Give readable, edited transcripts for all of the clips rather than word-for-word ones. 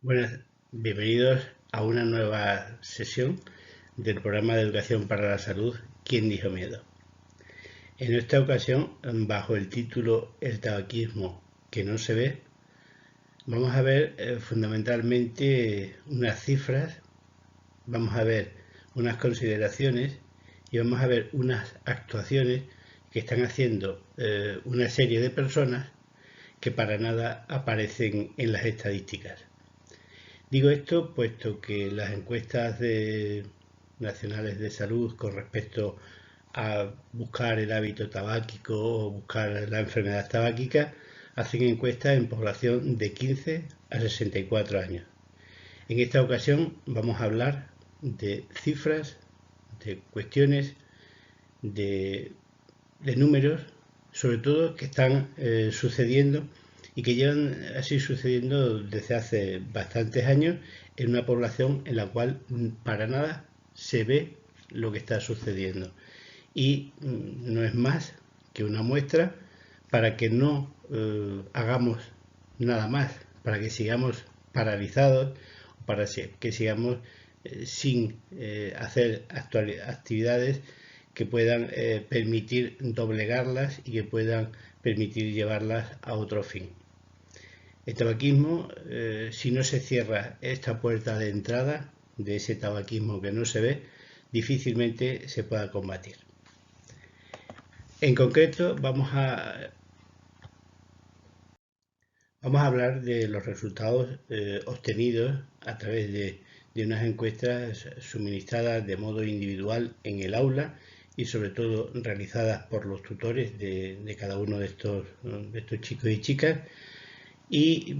Buenas, bienvenidos a una nueva sesión del programa de educación para la salud ¿Quién dijo miedo? En esta ocasión, bajo el título El tabaquismo que no se ve, vamos a ver fundamentalmente unas cifras, vamos a ver unas consideraciones y vamos a ver unas actuaciones que están haciendo una serie de personas que para nada aparecen en las estadísticas. Digo esto puesto que las encuestas nacionales de salud con respecto a buscar el hábito tabáquico o buscar la enfermedad tabáquica hacen encuestas en población de 15 a 64 años. En esta ocasión vamos a hablar de cifras, de cuestiones, de, de números, sobre todo que están sucediendo y que llevan así sucediendo desde hace bastantes años en una población en la cual para nada se ve lo que está sucediendo. Y no es más que una muestra para que no hagamos nada más, para que sigamos paralizados, para que sigamos sin hacer actividades que puedan permitir doblegarlas y que puedan permitir llevarlas a otro fin. El tabaquismo, si no se cierra esta puerta de entrada de ese tabaquismo que no se ve, difícilmente se pueda combatir. En concreto, vamos a hablar de los resultados obtenidos a través de unas encuestas suministradas de modo individual en el aula y sobre todo realizadas por los tutores de cada uno de estos chicos y chicas y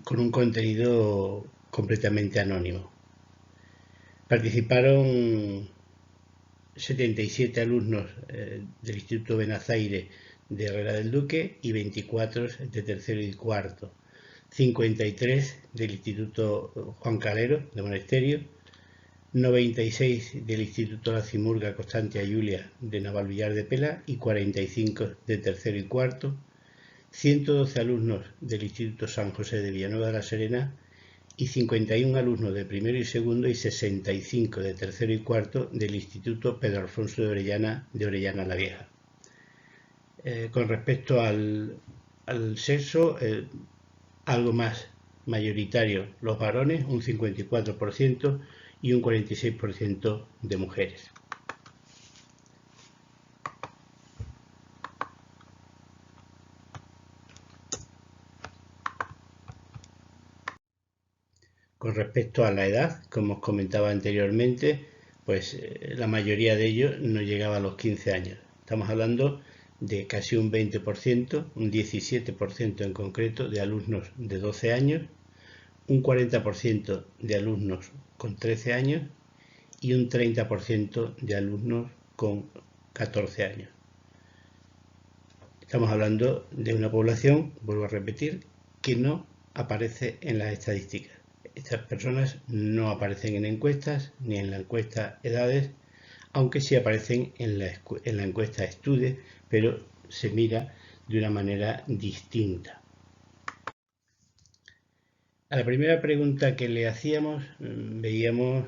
con un contenido completamente anónimo. Participaron 77 alumnos del Instituto Benazaire de Herrera del Duque y 24 de tercero y cuarto, 53 del Instituto Juan Calero de Monesterio, 96 del Instituto La Cimurga Constancia Julia de Navalvillar de Pela y 45 de tercero y cuarto, 112 alumnos del Instituto San José de Villanueva de la Serena y 51 alumnos de primero y segundo y 65 de tercero y cuarto del Instituto Pedro Alfonso de Orellana la Vieja. Con respecto al sexo, algo más mayoritario los varones, un 54% y un 46% de mujeres. Con respecto a la edad, como os comentaba anteriormente, pues la mayoría de ellos no llegaba a los 15 años. Estamos hablando de casi un 20%, un 17% en concreto de alumnos de 12 años, un 40% de alumnos con 13 años y un 30% de alumnos con 14 años. Estamos hablando de una población, vuelvo a repetir, que no aparece en las estadísticas. Estas personas no aparecen en encuestas ni en la encuesta edades, aunque sí aparecen en la encuesta estudios, pero se mira de una manera distinta. A la primera pregunta que le hacíamos, veíamos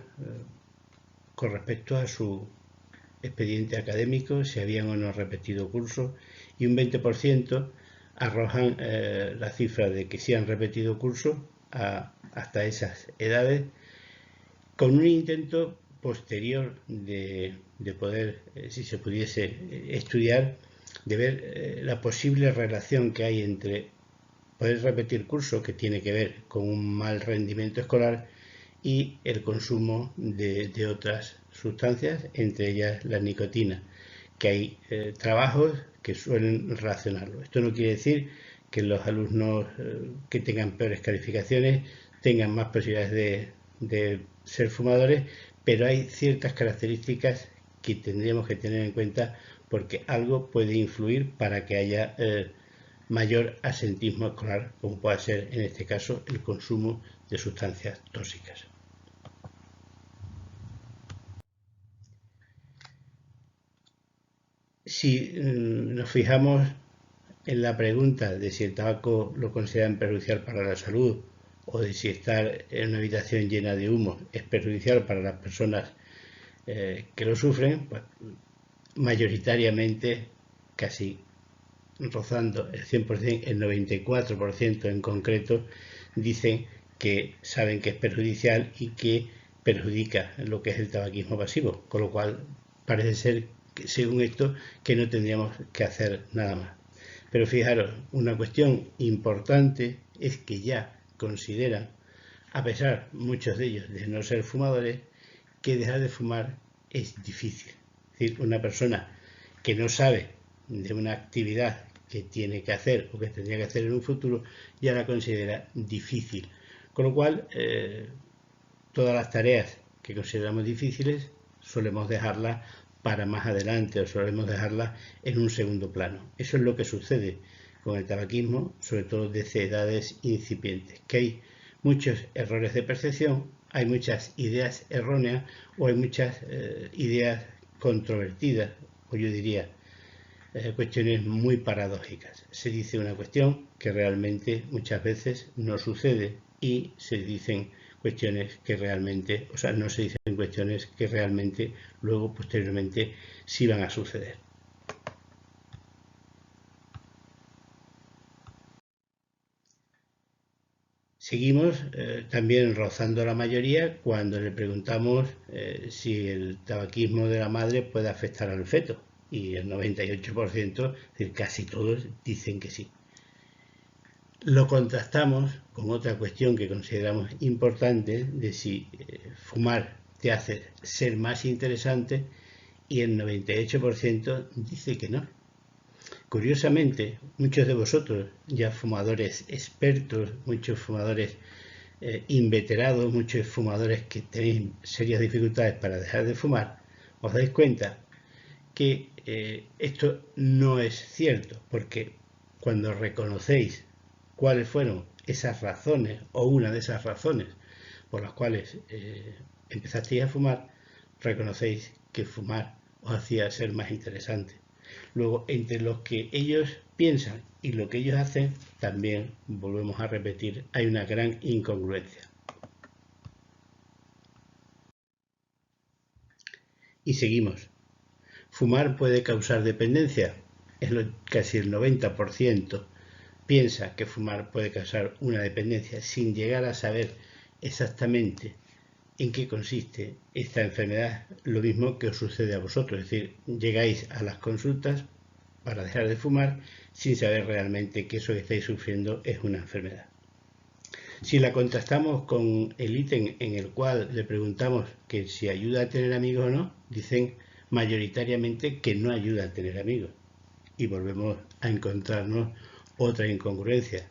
con respecto a su expediente académico, si habían o no repetido cursos, y un 20% arrojan la cifra de que sí han repetido cursos hasta esas edades, con un intento posterior de poder, si se pudiese estudiar, de ver la posible relación que hay entre poder repetir curso, que tiene que ver con un mal rendimiento escolar, y el consumo de otras sustancias, entre ellas la nicotina, que hay trabajos que suelen relacionarlo. Esto no quiere decir que los alumnos que tengan peores calificaciones tengan más posibilidades de ser fumadores, pero hay ciertas características que tendríamos que tener en cuenta porque algo puede influir para que haya mayor asentismo escolar, como puede ser en este caso el consumo de sustancias tóxicas. Si nos fijamos en la pregunta de si el tabaco lo consideran perjudicial para la salud o de si estar en una habitación llena de humo es perjudicial para las personas que lo sufren, pues, mayoritariamente, casi rozando el 100%, el 94% en concreto, dicen que saben que es perjudicial y que perjudica lo que es el tabaquismo pasivo, con lo cual parece ser, según esto, que no tendríamos que hacer nada más. Pero fijaros, una cuestión importante es que ya consideran, a pesar muchos de ellos de no ser fumadores, que dejar de fumar es difícil. Es decir, una persona que no sabe de una actividad que tiene que hacer o que tendría que hacer en un futuro, ya la considera difícil. Con lo cual, todas las tareas que consideramos difíciles solemos dejarlas para más adelante o solemos dejarlas en un segundo plano. Eso es lo que sucede con el tabaquismo, sobre todo desde edades incipientes, que hay muchos errores de percepción, hay muchas ideas erróneas o hay muchas ideas controvertidas, o yo diría cuestiones muy paradójicas. Se dice una cuestión que realmente muchas veces no sucede y se dicen cuestiones que realmente, o sea, no se dicen cuestiones que realmente luego posteriormente sí van a suceder. Seguimos también rozando la mayoría cuando le preguntamos si el tabaquismo de la madre puede afectar al feto, y el 98%, es decir, casi todos, dicen que sí. Lo contrastamos con otra cuestión que consideramos importante de si fumar te hace ser más interesante, y el 98% dice que no. Curiosamente, muchos de vosotros, ya fumadores expertos, muchos fumadores inveterados, muchos fumadores que tenéis serias dificultades para dejar de fumar, os dais cuenta que esto no es cierto, porque cuando reconocéis cuáles fueron esas razones o una de esas razones por las cuales empezasteis a fumar, reconocéis que fumar os hacía ser más interesante. Luego, entre lo que ellos piensan y lo que ellos hacen, también volvemos a repetir, hay una gran incongruencia. Y seguimos. ¿Fumar puede causar dependencia? Casi el 90% piensa que fumar puede causar una dependencia sin llegar a saber exactamente en qué consiste esta enfermedad, lo mismo que os sucede a vosotros, es decir, llegáis a las consultas para dejar de fumar sin saber realmente que eso que estáis sufriendo es una enfermedad. Si la contrastamos con el ítem en el cual le preguntamos que si ayuda a tener amigos o no, dicen mayoritariamente que no ayuda a tener amigos. Y volvemos a encontrarnos otra incongruencia.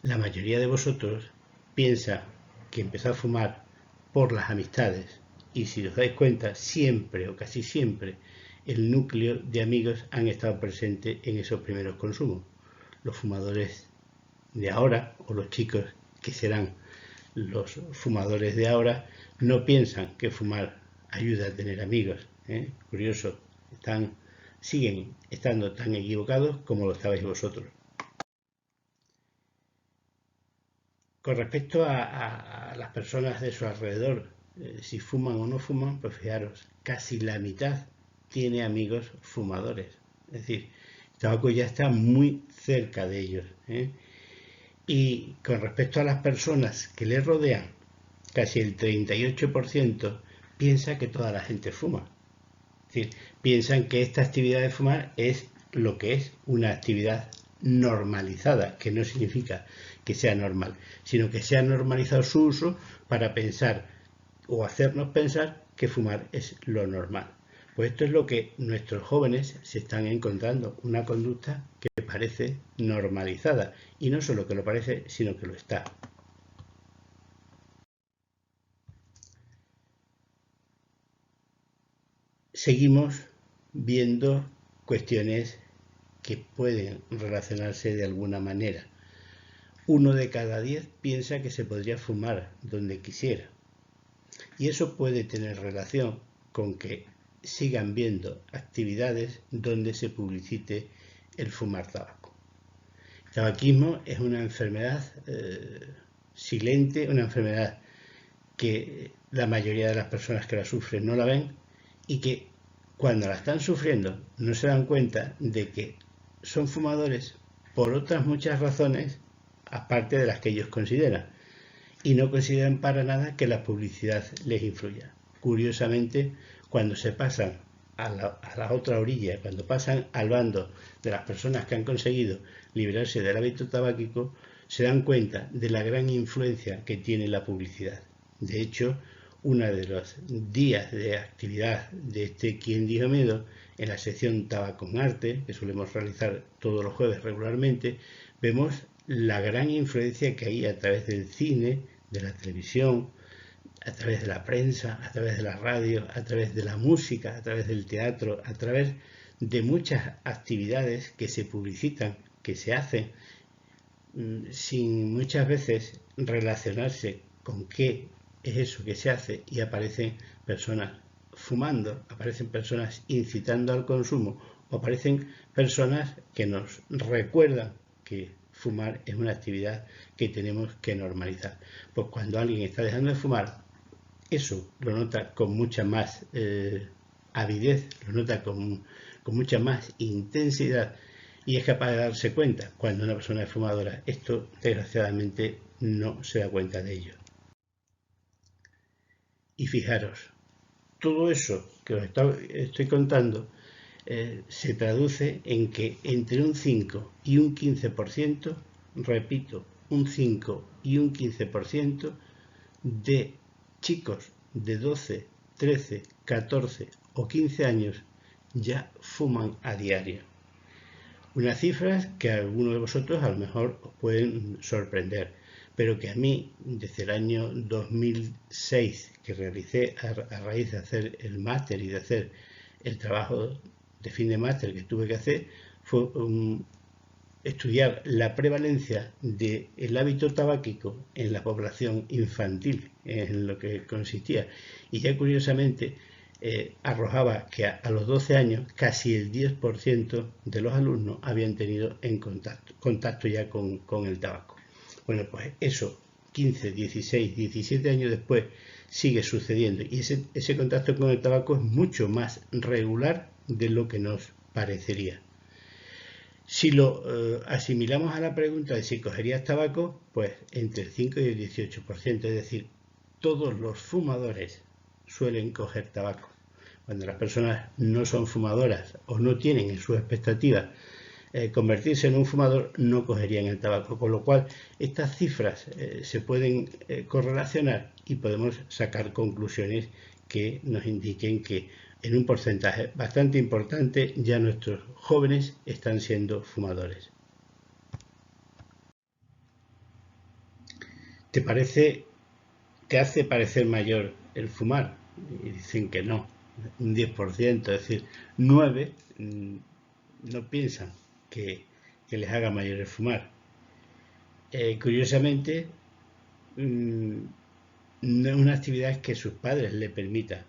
La mayoría de vosotros piensa que empezó a fumar por las amistades, y si os dais cuenta, siempre o casi siempre el núcleo de amigos han estado presentes en esos primeros consumos. Los fumadores de ahora, o los chicos que serán los fumadores de ahora, no piensan que fumar ayuda a tener amigos. Curioso, siguen estando tan equivocados como lo estabais vosotros. Con respecto a las personas de su alrededor, si fuman o no fuman, pues fijaros, casi la mitad tiene amigos fumadores. Es decir, el tabaco ya está muy cerca de ellos. Y con respecto a las personas que les rodean, casi el 38% piensa que toda la gente fuma. Es decir, piensan que esta actividad de fumar es lo que es una actividad normalizada, que no significa que sea normal, sino que se ha normalizado su uso para pensar o hacernos pensar que fumar es lo normal. Pues esto es lo que nuestros jóvenes se están encontrando, una conducta que parece normalizada, y no solo que lo parece, sino que lo está. Seguimos viendo cuestiones que pueden relacionarse de alguna manera. 1 de cada 10 piensa que se podría fumar donde quisiera. Y eso puede tener relación con que sigan viendo actividades donde se publicite el fumar tabaco. El tabaquismo es una enfermedad silente, una enfermedad que la mayoría de las personas que la sufren no la ven y que cuando la están sufriendo no se dan cuenta de que son fumadores por otras muchas razones aparte de las que ellos consideran, y no consideran para nada que la publicidad les influya. Curiosamente, cuando se pasan a la otra orilla, cuando pasan al bando de las personas que han conseguido librarse del hábito tabáquico, se dan cuenta de la gran influencia que tiene la publicidad. De hecho, uno de los días de actividad de este Quién Dijo Miedo, en la sección Tabaco en Arte, que solemos realizar todos los jueves regularmente, vemos la gran influencia que hay a través del cine, de la televisión, a través de la prensa, a través de la radio, a través de la música, a través del teatro, a través de muchas actividades que se publicitan, que se hacen, sin muchas veces relacionarse con qué es eso que se hace, y aparecen personas fumando, aparecen personas incitando al consumo, o aparecen personas que nos recuerdan que fumar es una actividad que tenemos que normalizar. Pues cuando alguien está dejando de fumar, eso lo nota con mucha más avidez, lo nota con mucha más intensidad, y es capaz de darse cuenta cuando una persona es fumadora. Esto desgraciadamente no se da cuenta de ello. Y fijaros, todo eso que os estoy contando se traduce en que entre un 5 y un 15%, repito, un 5 y un 15% de chicos de 12, 13, 14 o 15 años ya fuman a diario. Unas cifras que a algunos de vosotros a lo mejor os pueden sorprender, pero que a mí, desde el año 2006, que realicé a raíz de hacer el máster y de hacer el trabajo de fin de máster que tuve que hacer, fue estudiar la prevalencia del hábito tabáquico en la población infantil, en lo que consistía. Y ya curiosamente arrojaba que a los 12 años casi el 10% de los alumnos habían tenido contacto ya con el tabaco. Bueno, pues eso 15, 16, 17 años después sigue sucediendo, y ese contacto con el tabaco es mucho más regular de lo que nos parecería. Si lo asimilamos a la pregunta de si cogerías tabaco, pues entre el 5 y el 18%, es decir, todos los fumadores suelen coger tabaco. Cuando las personas no son fumadoras o no tienen en sus expectativas convertirse en un fumador, no cogerían el tabaco, con lo cual estas cifras se pueden correlacionar y podemos sacar conclusiones que nos indiquen que en un porcentaje bastante importante ya nuestros jóvenes están siendo fumadores. ¿Te hace parecer mayor el fumar? Y dicen que no, un 10%, es decir, 9 no piensan que les haga mayor el fumar. Curiosamente, no es una actividad que sus padres le permitan.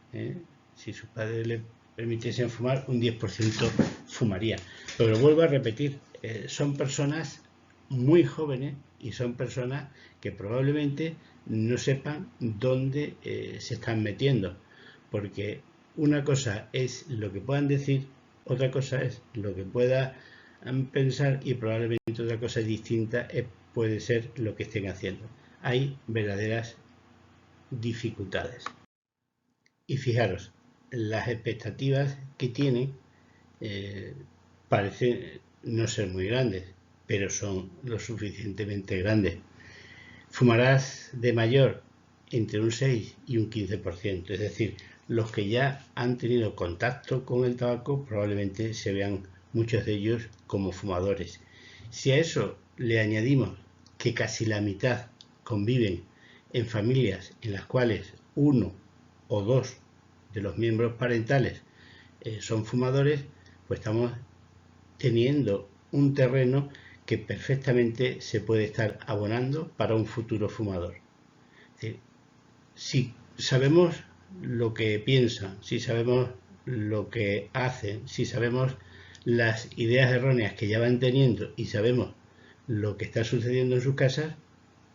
Si sus padres le permitiesen fumar, un 10% fumaría. Pero vuelvo a repetir, son personas muy jóvenes y son personas que probablemente no sepan dónde se están metiendo, porque una cosa es lo que puedan decir, otra cosa es lo que puedan pensar, y probablemente otra cosa distinta puede ser lo que estén haciendo. Hay verdaderas dificultades. Y fijaros, las expectativas que tienen parecen no ser muy grandes, pero son lo suficientemente grandes. Fumarás de mayor entre un 6 y un 15%, es decir, los que ya han tenido contacto con el tabaco probablemente se vean muchos de ellos como fumadores. Si a eso le añadimos que casi la mitad conviven en familias en las cuales uno o dos de los miembros parentales son fumadores, pues estamos teniendo un terreno que perfectamente se puede estar abonando para un futuro fumador. Si sabemos lo que piensan, si sabemos lo que hacen, si sabemos las ideas erróneas que ya van teniendo y sabemos lo que está sucediendo en sus casas,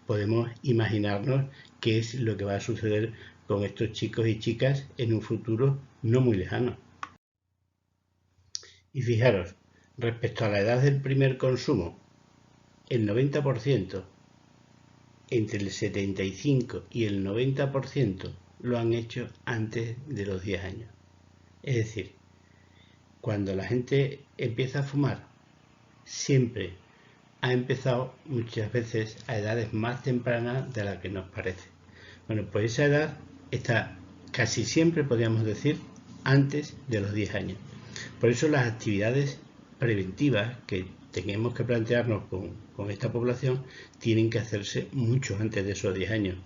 podemos imaginarnos qué es lo que va a suceder con estos chicos y chicas en un futuro no muy lejano. Y fijaros, respecto a la edad del primer consumo, el 90%, entre el 75 y el 90% lo han hecho antes de los 10 años. Es decir, cuando la gente empieza a fumar, siempre ha empezado muchas veces a edades más tempranas de las que nos parece. Bueno, pues esa edad está casi siempre, podríamos decir, antes de los 10 años. Por eso las actividades preventivas que tenemos que plantearnos con esta población tienen que hacerse mucho antes de esos 10 años.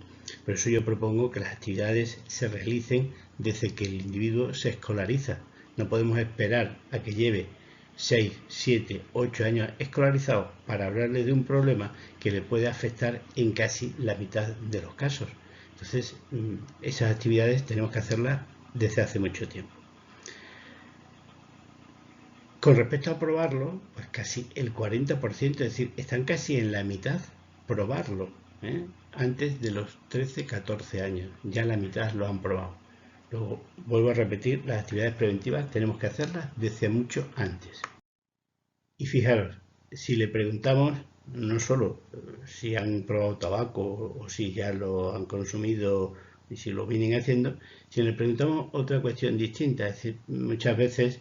Por eso yo propongo que las actividades se realicen desde que el individuo se escolariza. No podemos esperar a que lleve 6, 7, 8 años escolarizado para hablarle de un problema que le puede afectar en casi la mitad de los casos. Entonces, esas actividades tenemos que hacerlas desde hace mucho tiempo. Con respecto a probarlo, pues casi el 40%, es decir, están casi en la mitad probarlo, antes de los 13, 14 años. Ya la mitad lo han probado. Luego, vuelvo a repetir, las actividades preventivas tenemos que hacerlas desde mucho antes. Y fijaros, si le preguntamos no solo si han probado tabaco o si ya lo han consumido y si lo vienen haciendo, si le preguntamos otra cuestión distinta, es decir, muchas veces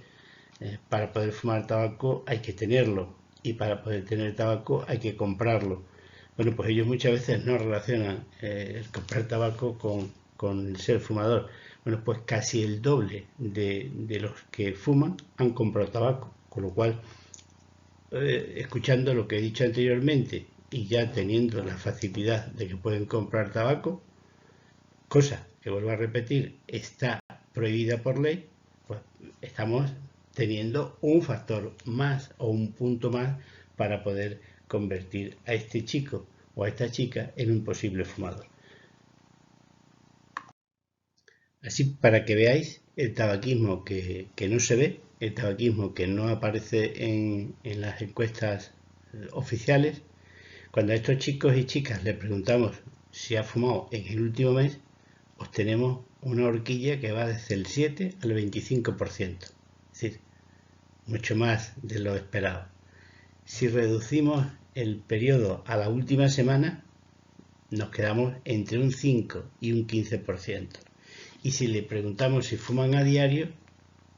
para poder fumar tabaco hay que tenerlo y para poder tener tabaco hay que comprarlo. Bueno, pues ellos muchas veces no relacionan el comprar tabaco con el ser fumador. Bueno, pues casi el doble de los que fuman han comprado tabaco, con lo cual, escuchando lo que he dicho anteriormente y ya teniendo la facilidad de que pueden comprar tabaco, cosa que vuelvo a repetir, está prohibida por ley, pues estamos teniendo un factor más o un punto más para poder convertir a este chico o a esta chica en un posible fumador. Así, para que veáis el tabaquismo que no se ve, el tabaquismo que no aparece en las encuestas oficiales, cuando a estos chicos y chicas les preguntamos si ha fumado en el último mes, obtenemos una horquilla que va desde el 7 al 25%, es decir, mucho más de lo esperado. Si reducimos el periodo a la última semana, nos quedamos entre un 5 y un 15%. Y si le preguntamos si fuman a diario,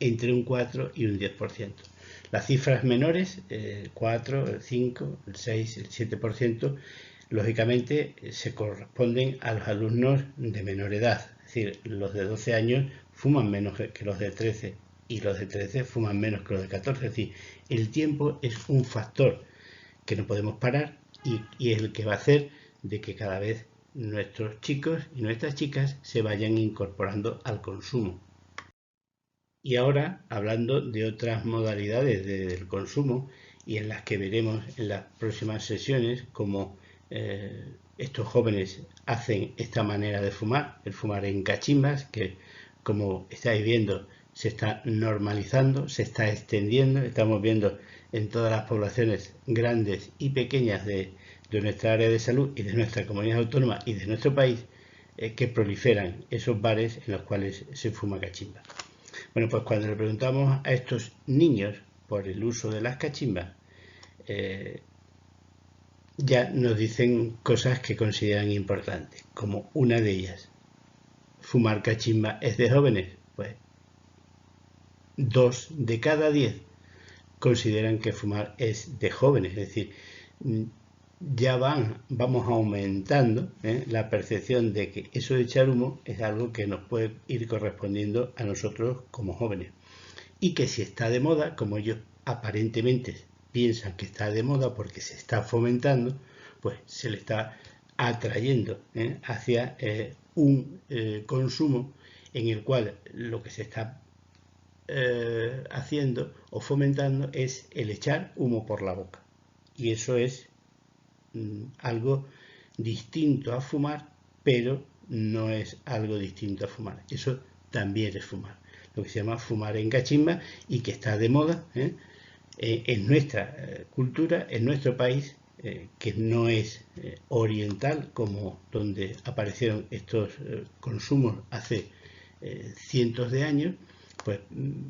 entre un 4 y un 10%. Las cifras menores, el 4, el 5, el 6, el 7%, lógicamente se corresponden a los alumnos de menor edad. Es decir, los de 12 años fuman menos que los de 13 y los de 13 fuman menos que los de 14. Es decir, el tiempo es un factor que no podemos parar y es el que va a hacer de que cada vez nuestros chicos y nuestras chicas se vayan incorporando al consumo. Y ahora, hablando de otras modalidades del consumo y en las que veremos en las próximas sesiones cómo estos jóvenes hacen esta manera de fumar, el fumar en cachimbas, que como estáis viendo se está normalizando, se está extendiendo, estamos viendo en todas las poblaciones grandes y pequeñas de nuestra área de salud y de nuestra comunidad autónoma y de nuestro país, que proliferan esos bares en los cuales se fuma cachimba. Bueno, pues cuando le preguntamos a estos niños por el uso de las cachimbas, ya nos dicen cosas que consideran importantes, como una de ellas: ¿fumar cachimba es de jóvenes? Pues 2 de cada 10 consideran que fumar es de jóvenes, es decir, ya vamos aumentando la percepción de que eso de echar humo es algo que nos puede ir correspondiendo a nosotros como jóvenes. Y que si está de moda, como ellos aparentemente piensan que está de moda porque se está fomentando, pues se le está atrayendo hacia un consumo en el cual lo que se está haciendo o fomentando es el echar humo por la boca. Y eso es algo distinto a fumar, pero no es algo distinto a fumar. Eso también es fumar. Lo que se llama fumar en cachimba y que está de moda en nuestra cultura, en nuestro país, que no es oriental, como donde aparecieron estos consumos hace cientos de años, pues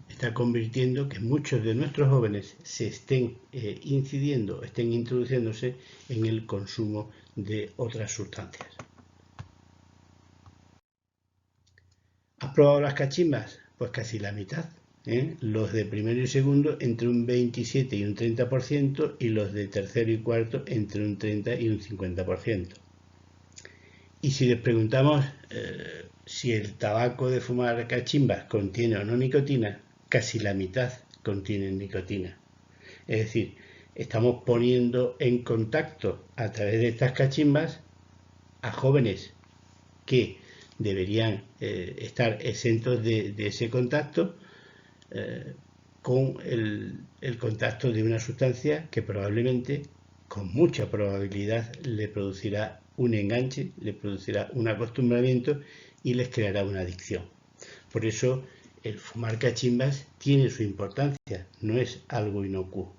está convirtiendo que muchos de nuestros jóvenes se estén incidiendo, estén introduciéndose en el consumo de otras sustancias. ¿Has probado las cachimbas? Pues casi la mitad. Los de primero y segundo entre un 27 y un 30% y los de tercero y cuarto entre un 30 y un 50%. Y si les preguntamos si el tabaco de fumar cachimbas contiene o no nicotina, casi la mitad contienen nicotina. Es decir, estamos poniendo en contacto a través de estas cachimbas a jóvenes que deberían estar exentos de ese contacto con el contacto de una sustancia que probablemente, con mucha probabilidad, le producirá un enganche, le producirá un acostumbramiento y les creará una adicción. Por eso el fumar cachimbas tiene su importancia, no es algo inocuo.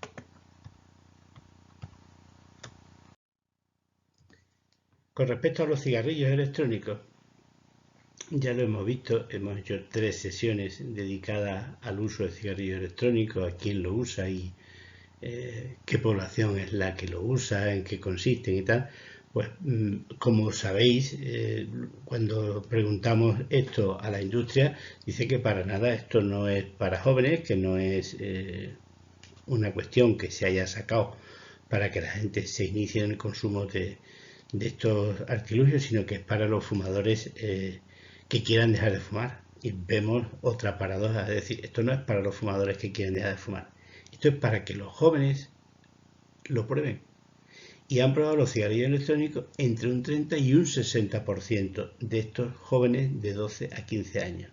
Con respecto a los cigarrillos electrónicos, ya lo hemos visto, hemos hecho 3 sesiones dedicadas al uso de cigarrillos electrónicos, a quién lo usa y qué población es la que lo usa, en qué consisten y tal. Pues como sabéis, cuando preguntamos esto a la industria, dice que para nada esto no es para jóvenes, que no es una cuestión que se haya sacado para que la gente se inicie en el consumo de estos artilugios, sino que es para los fumadores que quieran dejar de fumar. Y vemos otra paradoja, es decir, esto no es para los fumadores que quieren dejar de fumar, esto es para que los jóvenes lo prueben. Y han probado los cigarrillos electrónicos entre un 30 y un 60% de estos jóvenes de 12 a 15 años.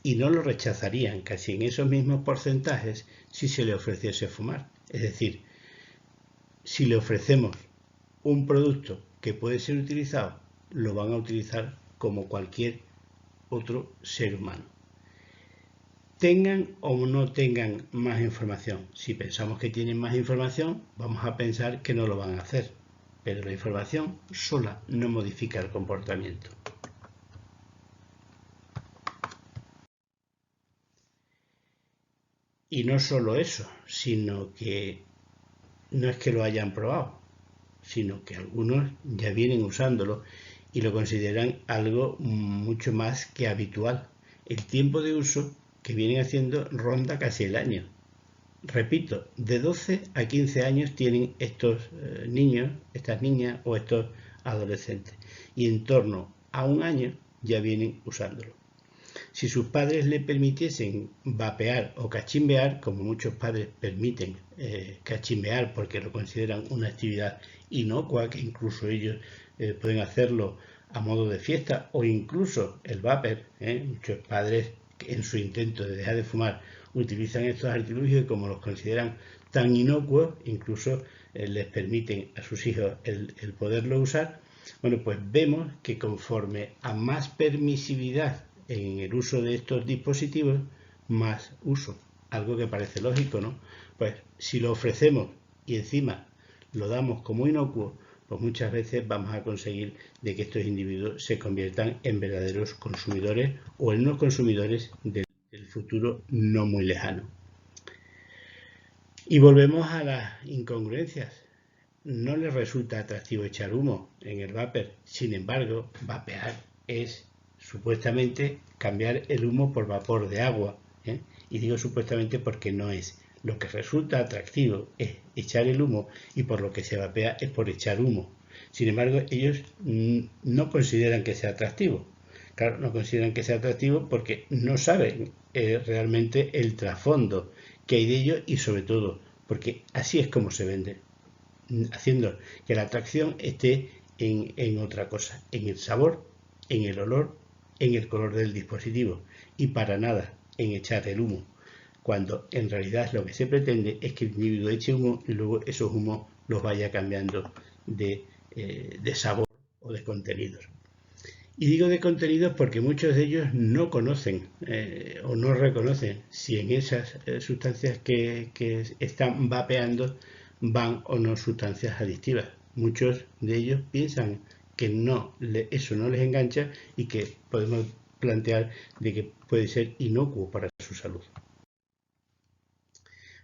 Y no lo rechazarían casi en esos mismos porcentajes si se le ofreciese fumar. Es decir, si le ofrecemos un producto que puede ser utilizado, lo van a utilizar como cualquier otro ser humano. Tengan o no tengan más información. Si pensamos que tienen más información, vamos a pensar que no lo van a hacer. Pero la información sola no modifica el comportamiento. Y no solo eso, sino que no es que lo hayan probado, sino que algunos ya vienen usándolo y lo consideran algo mucho más que habitual. El tiempo de uso que vienen haciendo ronda casi el año. Repito, de 12 a 15 años tienen estos niños, estas niñas o estos adolescentes. Y en torno a un año ya vienen usándolo. Si sus padres le permitiesen vapear o cachimbear, como muchos padres permiten cachimbear porque lo consideran una actividad inocua, que incluso ellos pueden hacerlo a modo de fiesta, o incluso el vapor, muchos padres en su intento de dejar de fumar utilizan estos artilugios y como los consideran tan inocuos, incluso les permiten a sus hijos el poderlo usar. Bueno, pues vemos que conforme a más permisividad en el uso de estos dispositivos, más uso. Algo que parece lógico, ¿no? Pues si lo ofrecemos y encima lo damos como inocuo, pues muchas veces vamos a conseguir de que estos individuos se conviertan en verdaderos consumidores o en unos consumidores del futuro no muy lejano. Y volvemos a las incongruencias. No les resulta atractivo echar humo en el vapor. Sin embargo, vapear es supuestamente cambiar el humo por vapor de agua. Y digo supuestamente porque no es. Lo que resulta atractivo es echar el humo y por lo que se vapea es por echar humo. Sin embargo, ellos no consideran que sea atractivo. Claro, no consideran que sea atractivo porque no saben realmente el trasfondo que hay de ello y sobre todo porque así es como se vende, haciendo que la atracción esté en otra cosa, en el sabor, en el olor, en el color del dispositivo y para nada en echar el humo, cuando en realidad lo que se pretende es que el individuo eche humo y luego esos humos los vaya cambiando de sabor o de contenidos. Y digo de contenidos porque muchos de ellos no conocen o no reconocen si en esas sustancias que están vapeando van o no sustancias adictivas. Muchos de ellos piensan que eso no les engancha y que podemos plantear de que puede ser inocuo para su salud.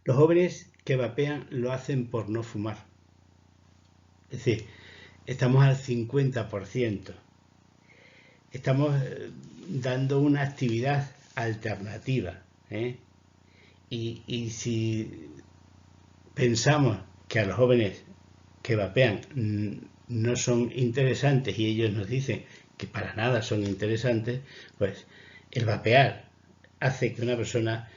Los jóvenes que vapean lo hacen por no fumar. Es decir, estamos al 50%. Estamos dando una actividad alternativa. Y si pensamos que a los jóvenes que vapean no son interesantes y ellos nos dicen que para nada son interesantes, pues el vapear hace que una persona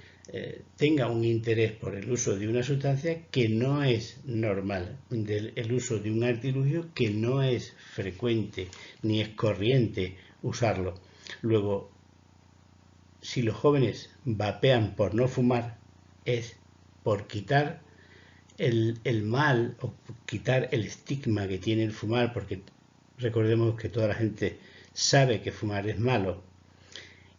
tenga un interés por el uso de una sustancia que no es normal, el uso de un artilugio que no es frecuente ni es corriente usarlo. Luego, si los jóvenes vapean por no fumar, es por quitar el mal o quitar el estigma que tiene el fumar, porque recordemos que toda la gente sabe que fumar es malo.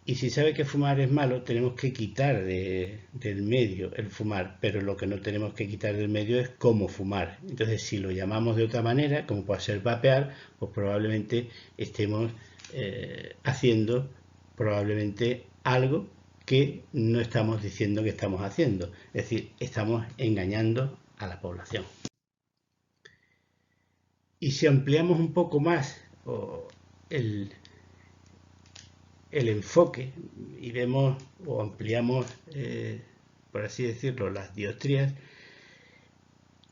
Y si sabe que fumar es malo, tenemos que quitar del medio el fumar, pero lo que no tenemos que quitar del medio es cómo fumar. Entonces, si lo llamamos de otra manera, como puede ser vapear, pues probablemente estemos haciendo algo que no estamos diciendo que estamos haciendo. Es decir, estamos engañando a la población. Y si ampliamos un poco más el enfoque y vemos o ampliamos, por así decirlo, las dioptrías,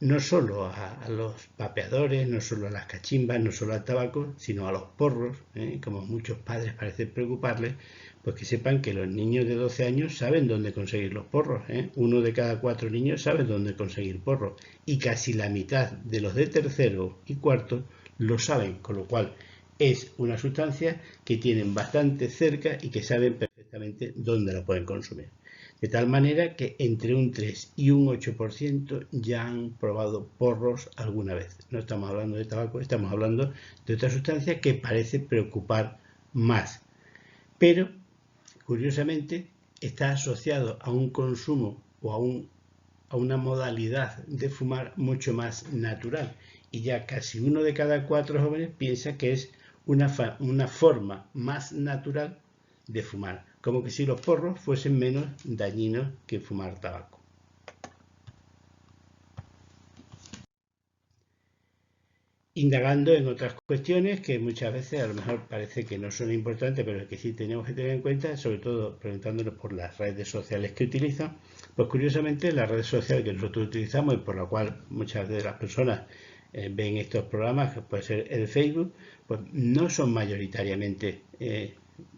no solo a los vapeadores, no solo a las cachimbas, no solo al tabaco, sino a los porros, como muchos padres parecen preocuparles, pues que sepan que los niños de 12 años saben dónde conseguir los porros. 1 de cada 4 niños sabe dónde conseguir porros y casi la mitad de los de tercero y cuarto lo saben, con lo cual es una sustancia que tienen bastante cerca y que saben perfectamente dónde la pueden consumir. De tal manera que entre un 3 y un 8% ya han probado porros alguna vez. No estamos hablando de tabaco, estamos hablando de otra sustancia que parece preocupar más. Pero, curiosamente, está asociado a un consumo o a una modalidad de fumar mucho más natural. Y ya casi 1 de cada 4 jóvenes piensa que es una forma más natural de fumar, como que si los porros fuesen menos dañinos que fumar tabaco. Indagando en otras cuestiones que muchas veces a lo mejor parece que no son importantes, pero que sí tenemos que tener en cuenta, sobre todo preguntándonos por las redes sociales que utilizan, pues curiosamente la red social que nosotros utilizamos y por la cual muchas de las personas ven estos programas, que puede ser el Facebook, pues no son mayoritariamente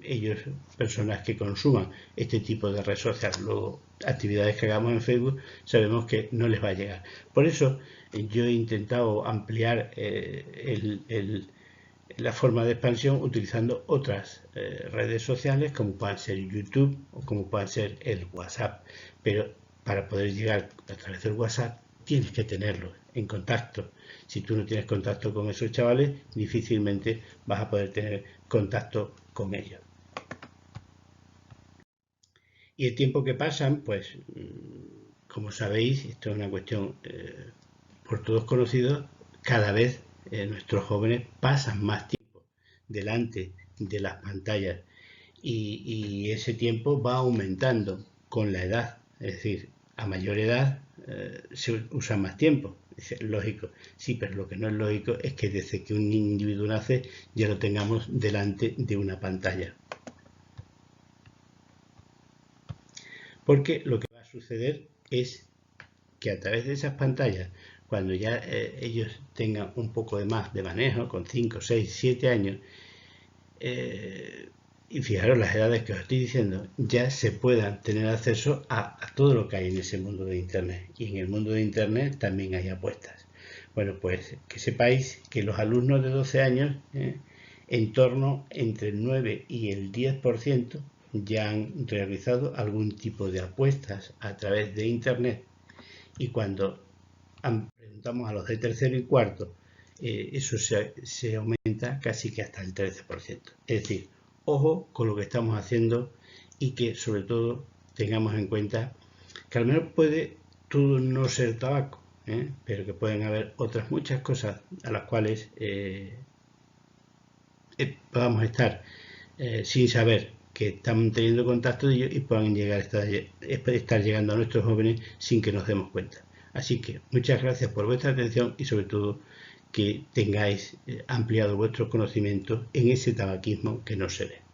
ellos personas que consuman este tipo de red social. Luego, actividades que hagamos en Facebook sabemos que no les va a llegar. Por eso yo he intentado ampliar la forma de expansión utilizando otras redes sociales como puedan ser YouTube o como puedan ser el WhatsApp. Pero para poder llegar a través del WhatsApp tienes que tenerlo en contacto. Si tú no tienes contacto con esos chavales, difícilmente vas a poder tener contacto con ellos. Y el tiempo que pasan, pues, como sabéis, esto es una cuestión por todos conocidos, cada vez nuestros jóvenes pasan más tiempo delante de las pantallas y ese tiempo va aumentando con la edad. Es decir, a mayor edad se usa más tiempo. Es lógico, sí, pero lo que no es lógico es que desde que un individuo nace ya lo tengamos delante de una pantalla. Porque lo que va a suceder es que a través de esas pantallas, cuando ya ellos tengan un poco de más de manejo, con 5, 6, 7 años, y fijaros las edades que os estoy diciendo, ya se puedan tener acceso a todo lo que hay en ese mundo de Internet. Y en el mundo de Internet también hay apuestas. Bueno, pues que sepáis que los alumnos de 12 años, en torno entre el 9 y el 10%, ya han realizado algún tipo de apuestas a través de Internet. Y cuando preguntamos a los de tercero y cuarto, eso se aumenta casi que hasta el 13%. Es decir, ojo con lo que estamos haciendo y que sobre todo tengamos en cuenta que al menos puede todo no ser tabaco, pero que pueden haber otras muchas cosas a las cuales podamos estar sin saber que están teniendo contacto de ellos y puedan llegar a estar llegando a nuestros jóvenes sin que nos demos cuenta. Así que muchas gracias por vuestra atención y sobre todo que tengáis ampliado vuestros conocimientos en ese tabaquismo que no se ve.